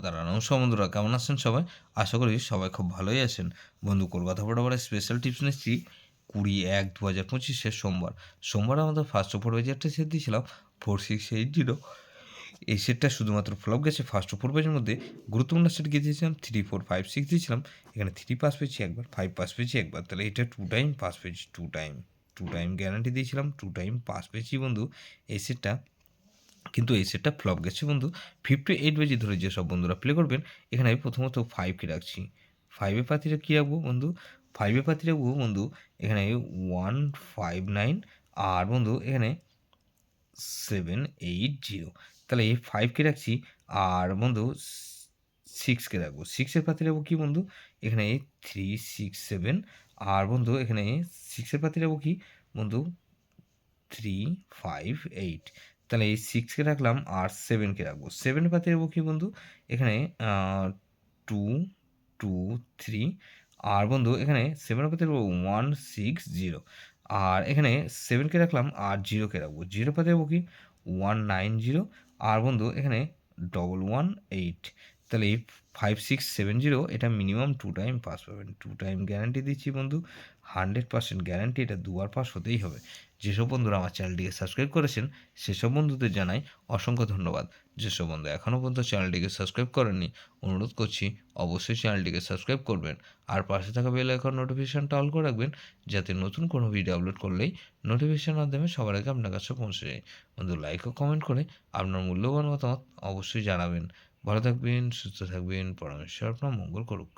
দাদা নমস্কার বন্ধুরা, কেমন আছেন সবাই? আশা করি সবাই খুব ভালোই আছেন। বন্ধু, কলকাতা বরাবরের স্পেশাল টিপস নিচ্ছি 20/1/2025 সোমবার আমাদের ফার্স্ট অফ পেজে একটা সেট দিয়েছিলাম 4680। এই সেটটা শুধুমাত্র ফ্লপ গেছে। ফার্স্ট অফ পেজের মধ্যে গুরুত্বপূর্ণ সেট দিয়েছিলাম 3 4 5 6 দিয়েছিলাম। এখানে 3 পাস পেয়েছি একবার, 5 পাস পেয়েছি একবার, তাহলে এটা 2 টাইম পাস পেয়েছি, 2 টাইম গ্যারান্টি দিয়েছিলাম, 2 টাইম পাস পেয়েছি বন্ধু এই সেটটা। কিন্তু এই সেটটা ফ্লপ গেছে বন্ধু। 58 বেজি ধরে যেসব বন্ধুরা প্লে করবেন, এখানে আমি প্রথমত 5কে রাখছি। 5 পাতিটা কী রাখবো বন্ধু? 5 পাতি রাখবো বন্ধু এখানে 159, আর বন্ধু এখানে 780। তাহলে এই 5কে রাখছি, আর বন্ধু 6কে রাখবো। 6 পাতি রাখবো কি বন্ধু? এখানে 367, আর বন্ধু এখানে 6 পাতি রাখবো কি বন্ধু? 358। তাহলে এই 6কে রাখলাম আর 7কে রাখবো। 7 পাতে রাখবো কি বন্ধু? এখানে 2 2 3, আর বন্ধু এখানে 7 পাতে রাখবো 160, আর এখানে 7কে রাখলাম আর 0কে রাখবো। 0 পাতে রাখবো কি 190, আর বন্ধু এখানে 118। তাহলে এই 5670 এটা মিনিমাম 2 টাইম পাস পাবেন। 2 টাইম গ্যারান্টি দিচ্ছি বন্ধু, 100% গ্যারান্টি। এটা দুবার পাস হতেই হবে। যেসব বন্ধুরা আমার চ্যানেলটিকে সাবস্ক্রাইব করেছেন সেসব বন্ধুদের জানাই অসংখ্য ধন্যবাদ। যেসব বন্ধু এখনও পর্যন্ত চ্যানেলটিকে সাবস্ক্রাইব করেননি, অনুরোধ করছি অবশ্যই চ্যানেলটিকে সাবস্ক্রাইব করবেন, আর পাশে থাকা বেল আইকন নোটিফিকেশনটা অল করে রাখবেন, যাতে নতুন কোনো ভিডিও আপলোড করলেই নোটিফিকেশন মাধ্যমে সবার আগে আপনার কাছে পৌঁছে যায়। বন্ধু, লাইক ও কমেন্ট করে আপনার মূল্যবান মতামত অবশ্যই জানাবেন। ভালো থাকবেন, সুস্থ থাকবেন, পরমেশ্বর আপনার মঙ্গল করুক।